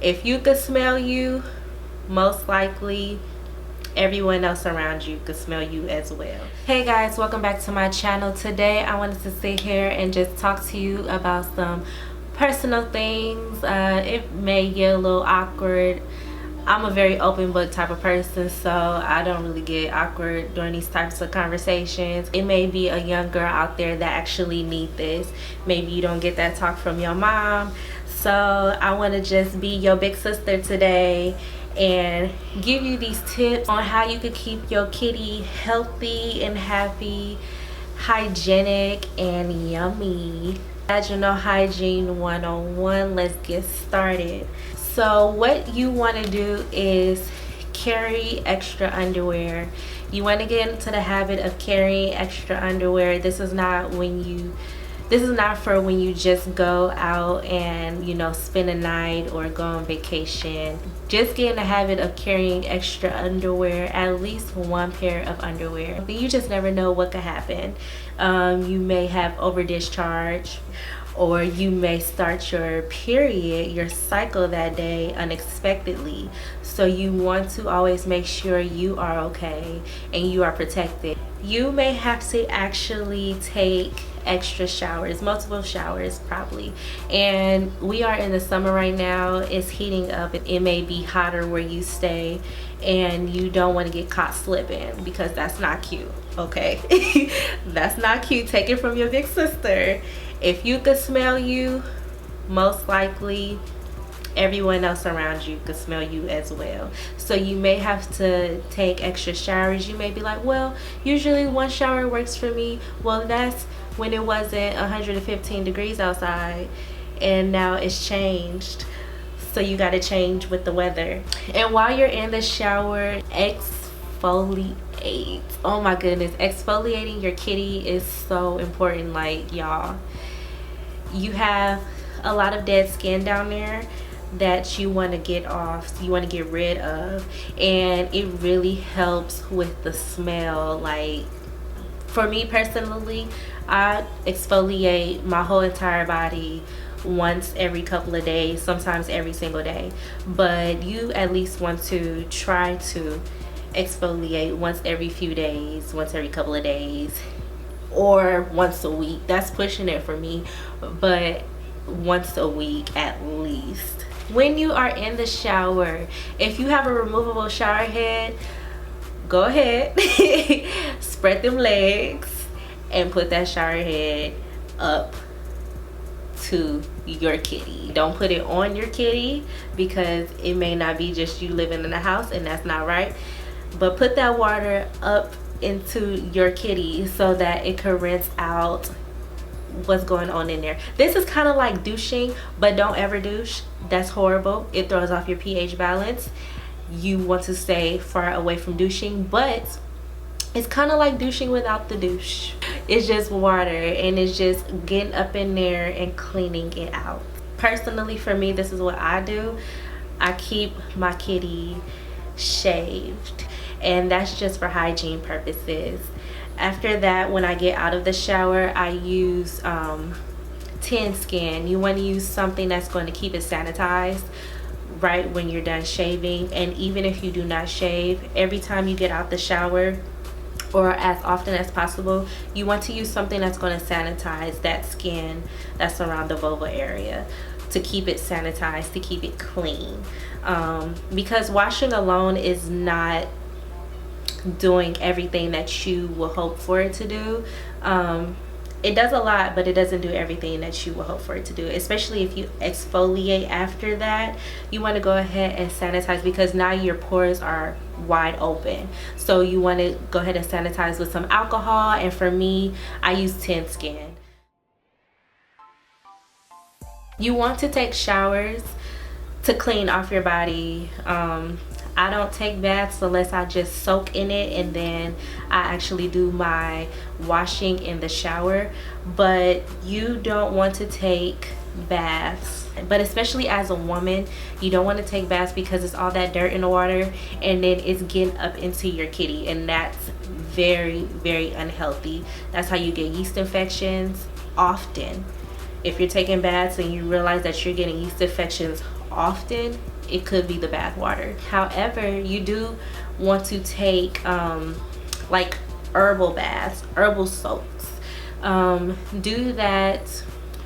If you could smell you, most likely everyone else around you could smell you as well. Hey guys, welcome back to my channel. Today I wanted to sit here and just talk to you about some personal things. It may get a little awkward. I'm a very open book type of person, so I don't really get awkward during these types of conversations. It may be a young girl out there that actually need this. Maybe you don't get that talk from your mom. So I want to just be your big sister today and give you these tips on how you could keep your kitty healthy and happy, hygienic and yummy. Vaginal hygiene 101. Let's get started. So what you want to do is carry extra underwear. You want to get into the habit of carrying extra underwear. This is not for when you just go out and, you know, spend a night or go on vacation. Just get in the habit of carrying extra underwear, at least one pair of underwear. You just never know what could happen. You may have over discharge, or you may start your period, your cycle that day unexpectedly. So you want to always make sure you are okay and you are protected. You may have to actually take extra showers, multiple showers probably. And we are in the summer right now. It's heating up. It may be hotter where you stay, and you don't want to get caught slipping, because that's not cute, okay? That's not cute. Take it from your big sister. If you could smell you, most likely everyone else around you could smell you as well. So you may have to take extra showers. You may be like, well, usually one shower works for me. Well, that's when it wasn't 115 degrees outside, and now it's changed. So you got to change with the weather. And while you're in the shower, exfoliate. Oh my goodness, exfoliating your kitty is so important. Like, y'all, you have a lot of dead skin down there that you want to get off, you want to get rid of, and it really helps with the smell. Like, for me personally, I exfoliate my whole entire body once every couple of days, sometimes every single day. But you at least want to try to exfoliate once every few days, once every couple of days, or once a week. That's pushing it for me, but once a week at least. When you are in the shower, if you have a removable shower head, go ahead, spread them legs and put that shower head up to your kitty. Don't put it on your kitty, because it may not be just you living in the house, and that's not right. But put that water up into your kitty so that it can rinse out what's going on in there. This is kind of like douching, but don't ever douche. That's horrible. It throws off your pH balance. You want to stay far away from douching, but it's kind of like douching without the douche. It's just water, and it's just getting up in there and cleaning it out. Personally, for me, this is what I do. I keep my kitty shaved, and that's just for hygiene purposes. After that, when I get out of the shower, I use tin skin. You want to use something that's going to keep it sanitized right when you're done shaving. And even if you do not shave, every time you get out the shower, or as often as possible, you want to use something that's going to sanitize that skin that's around the vulva area, to keep it sanitized, to keep it clean. Because washing alone is not doing everything that you will hope for it to do. It does a lot, but it doesn't do everything that you will hope for it to do. Especially if you exfoliate after that, you want to go ahead and sanitize, because now your pores are wide open. So you want to go ahead and sanitize with some alcohol, and for me, I use tin skin. You want to take showers to clean off your body. I don't take baths unless I just soak in it, and then I actually do my washing in the shower. But you don't want to take baths, but especially as a woman, you don't want to take baths because it's all that dirt in the water, and then it's getting up into your kitty, and that's very, very unhealthy. That's how you get yeast infections often. If you're taking baths and you realize that you're getting yeast infections often, it could be the bath water. However, you do want to take like herbal baths, herbal soaks. Do that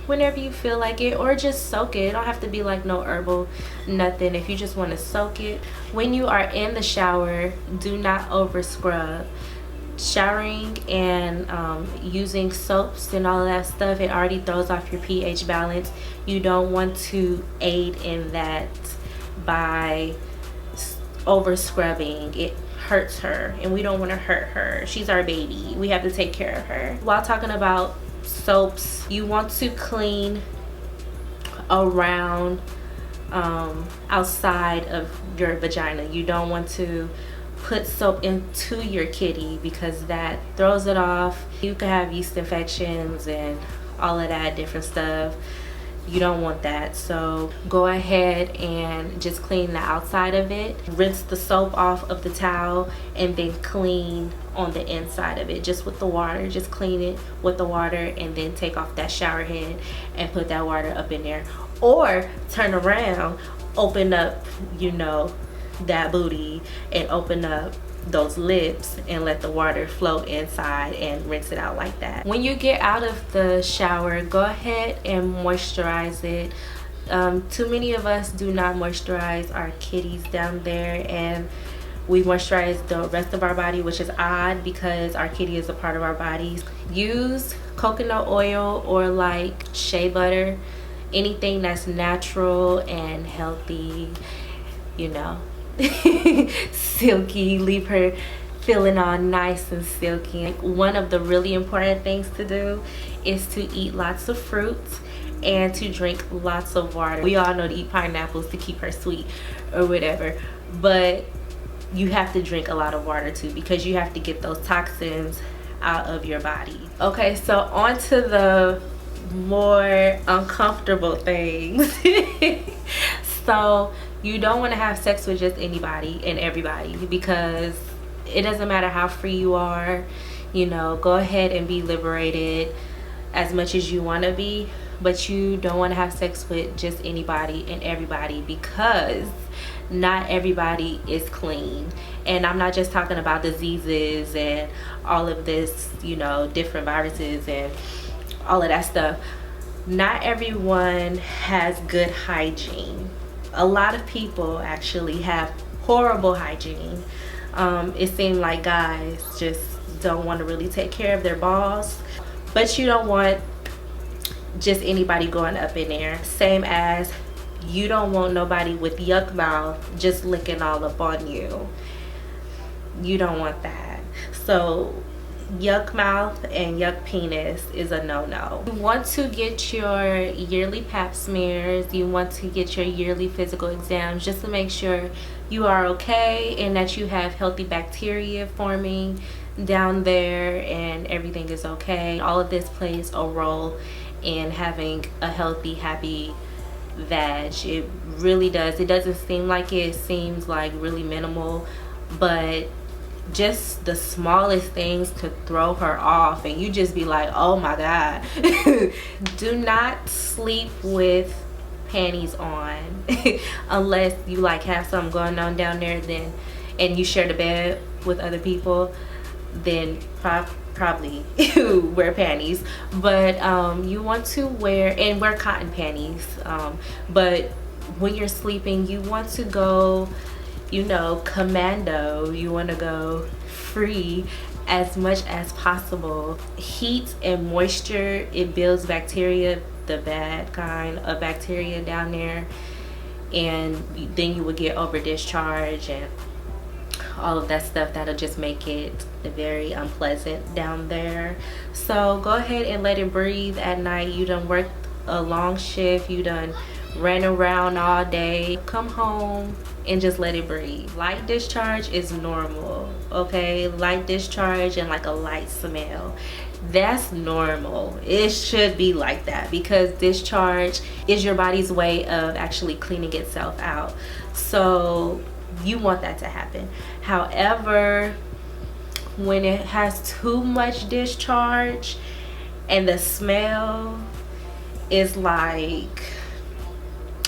whenever you feel like it, or just soak it. It don't have to be like no herbal nothing. If you just want to soak it when you are in the shower, do not over scrub. Showering and using soaps and all of that stuff, it already throws off your pH balance. You don't want to aid in that by over scrubbing. It hurts her, and we don't want to hurt her. She's our baby. We have to take care of her. While talking about soaps, you want to clean around outside of your vagina. You don't want to put soap into your kitty because that throws it off. You can have yeast infections and all of that different stuff. You don't want that. So go ahead and just clean the outside of it. Rinse the soap off of the towel and then clean on the inside of it just with the water. Just clean it with the water and then take off that shower head and put that water up in there. Or turn around, open up, you know, that booty and open up those lips and let the water flow inside and rinse it out like that. When you get out of the shower, go ahead and moisturize it. Too many of us do not moisturize our kitties down there, and we moisturize the rest of our body, which is odd because our kitty is a part of our bodies. Use coconut oil or like shea butter, anything that's natural and healthy, you know. Silky, leave her feeling all nice and silky. One of the really important things to do is to eat lots of fruits and to drink lots of water. We all know to eat pineapples to keep her sweet or whatever, but you have to drink a lot of water too because you have to get those toxins out of your body. Okay, so on to the more uncomfortable things. So you don't want to have sex with just anybody and everybody because it doesn't matter how free you are. You know, go ahead and be liberated as much as you want to be, but you don't want to have sex with just anybody and everybody because not everybody is clean. And I'm not just talking about diseases and all of this, you know, different viruses and all of that stuff. Not everyone has good hygiene. A lot of people actually have horrible hygiene. It seems like guys just don't want to really take care of their balls, but you don't want just anybody going up in there. Same as you don't want nobody with yuck mouth just licking all up on you. You don't want that. So yuck mouth and yuck penis is a no-no. You want to get your yearly pap smears. You want to get your yearly physical exams just to make sure you are okay and that you have healthy bacteria forming down there and everything is okay. All of this plays a role in having a healthy, happy vag. It really does. It doesn't seem like it. It seems like really minimal, but just the smallest things could throw her off and you just be like, oh my god. Do not sleep with panties on unless you like have something going on down there, then and you share the bed with other people, then probably wear panties. But you want to wear cotton panties, but when you're sleeping you want to go, you know, commando. You want to go free as much as possible. Heat and moisture, it builds bacteria, the bad kind of bacteria down there, and then you would get over discharge and all of that stuff. That'll just make it very unpleasant down there. So go ahead and let it breathe at night. You done worked a long shift, you done ran around all day, come home and just let it breathe. Light discharge is normal, okay? Light discharge and like a light smell, that's normal. It should be like that because discharge is your body's way of actually cleaning itself out. So you want that to happen. However, when it has too much discharge and the smell is like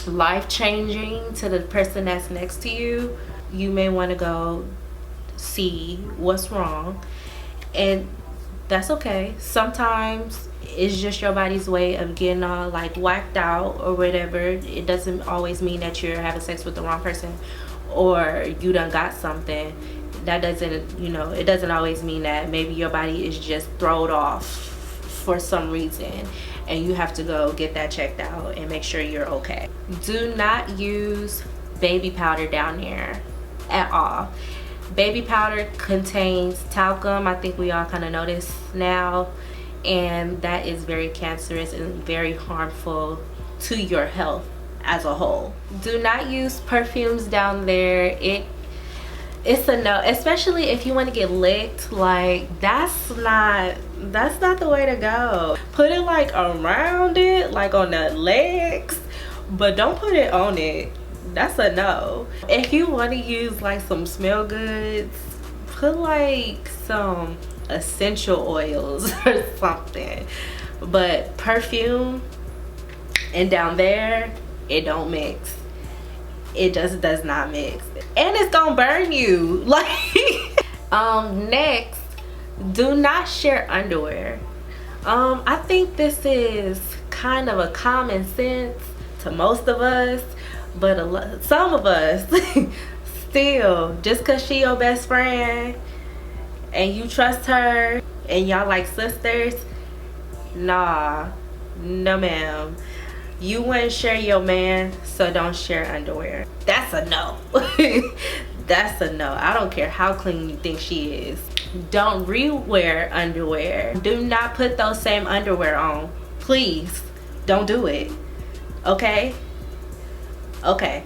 life-changing to the person that's next to you, you may want to go see what's wrong. And that's okay. Sometimes it's just your body's way of getting all like whacked out or whatever. It doesn't always mean that you're having sex with the wrong person or you done got something. That doesn't, you know, it doesn't always mean that. Maybe your body is just thrown off for some reason and you have to go get that checked out and make sure you're okay. Do not use baby powder down there at all. Baby powder contains talcum. I think we all kind of know this now, and that is very cancerous and very harmful to your health as a whole. Do not use perfumes down there. It's a no, especially if you want to get licked. Like that's not the way to go. Put it like around it, like on the legs, but don't put it on it. That's a no. If you want to use like some smell goods, put like some essential oils or something. But perfume and down there, it don't mix. It just does not mix, and it's gonna burn you. Like next, do not share underwear. I think this is kind of a common sense to most of us, but some of us still, just because she your best friend and you trust her and y'all like sisters, nah, no ma'am. You wouldn't share your man, so don't share underwear. That's a no. That's a no. I don't care how clean you think she is. Don't rewear underwear. Do not put those same underwear on. Please, don't do it. Okay? Okay.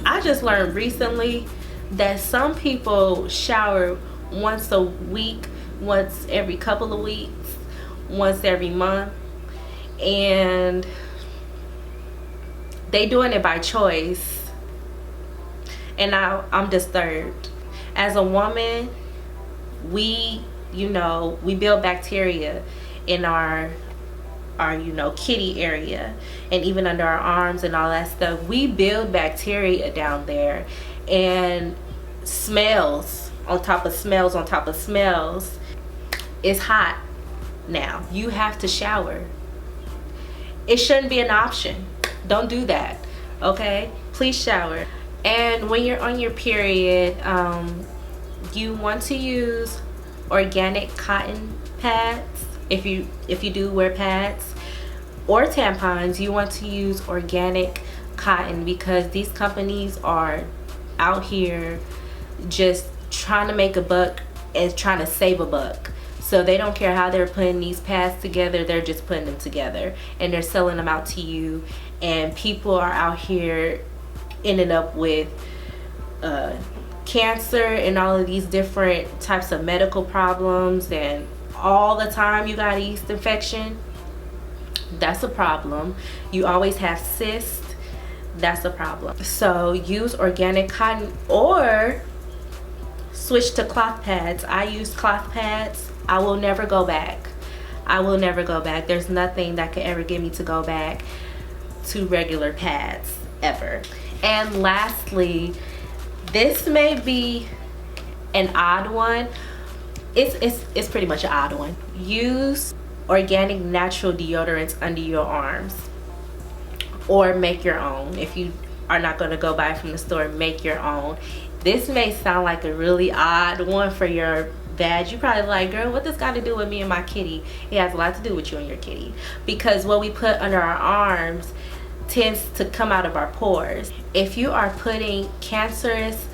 I just learned recently that some people shower once a week, once every couple of weeks, once every month, and they doing it by choice, and I'm disturbed. As a woman, we build bacteria in our kitty area, and even under our arms and all that stuff. We build bacteria down there, and smells on top of smells on top of smells. It's hot now. You have to shower. It shouldn't be an option. Don't do that, okay? Please shower. And when you're on your period, you want to use organic cotton pads. If you do wear pads or tampons, you want to use organic cotton, because these companies are out here just trying to make a buck and trying to save a buck. So they don't care how they're putting these pads together. They're just putting them together and they're selling them out to you. And people are out here ending up with cancer and all of these different types of medical problems, and all the time you got a yeast infection. That's a problem. You always have cysts. That's a problem. So use organic cotton or switch to cloth pads. I use cloth pads. I will never go back. I will never go back. There's nothing that could ever get me to go back to regular pads ever. And lastly, this may be an odd one. It's pretty much an odd one. Use organic natural deodorants under your arms, or make your own. If you are not going to go buy from the store, make your own. This may sound like a really odd one for your vag. You probably like, girl, what this got to do with me and my kitty? It has a lot to do with you and your kitty, because what we put under our arms tends to come out of our pores. If you are putting cancerous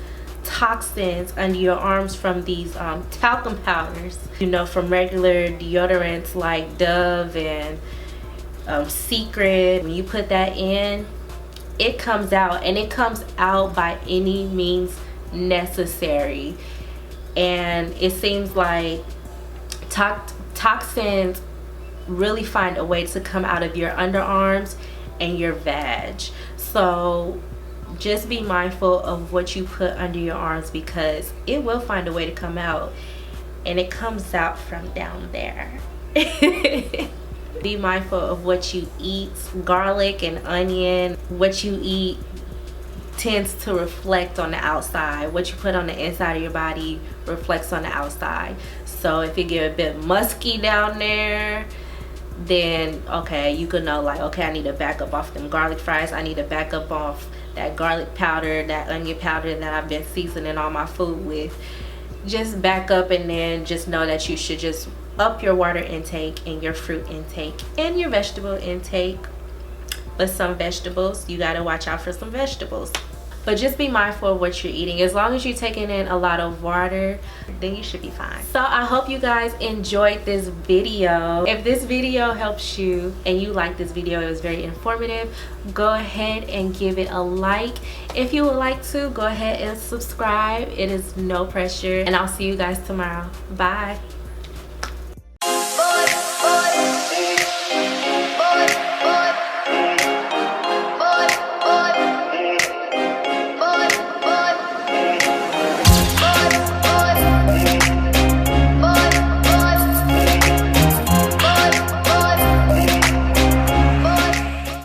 toxins under your arms from these talcum powders, from regular deodorants like Dove and Secret, when you put that in, it comes out, and it comes out by any means necessary. And it seems like toxins really find a way to come out of your underarms and your vag. So just be mindful of what you put under your arms, because it will find a way to come out, and it comes out from down there. Be mindful of what you eat. Garlic and onion, what you eat tends to reflect on the outside. What you put on the inside of your body reflects on the outside. So if you get a bit musky down there, then okay, you could know like, okay, I need to back up off them garlic fries. I need to back up off that garlic powder, that onion powder that I've been seasoning all my food with. Just back up, and then just know that you should just up your water intake and your fruit intake and your vegetable intake. But some vegetables, you gotta watch out for some vegetables. But just be mindful of what you're eating. As long as you're taking in a lot of water, then you should be fine. So I hope you guys enjoyed this video. If this video helps you and you like this video, it was very informative, go ahead and give it a like. If you would like to, go ahead and subscribe. It is no pressure. And I'll see you guys tomorrow. Bye.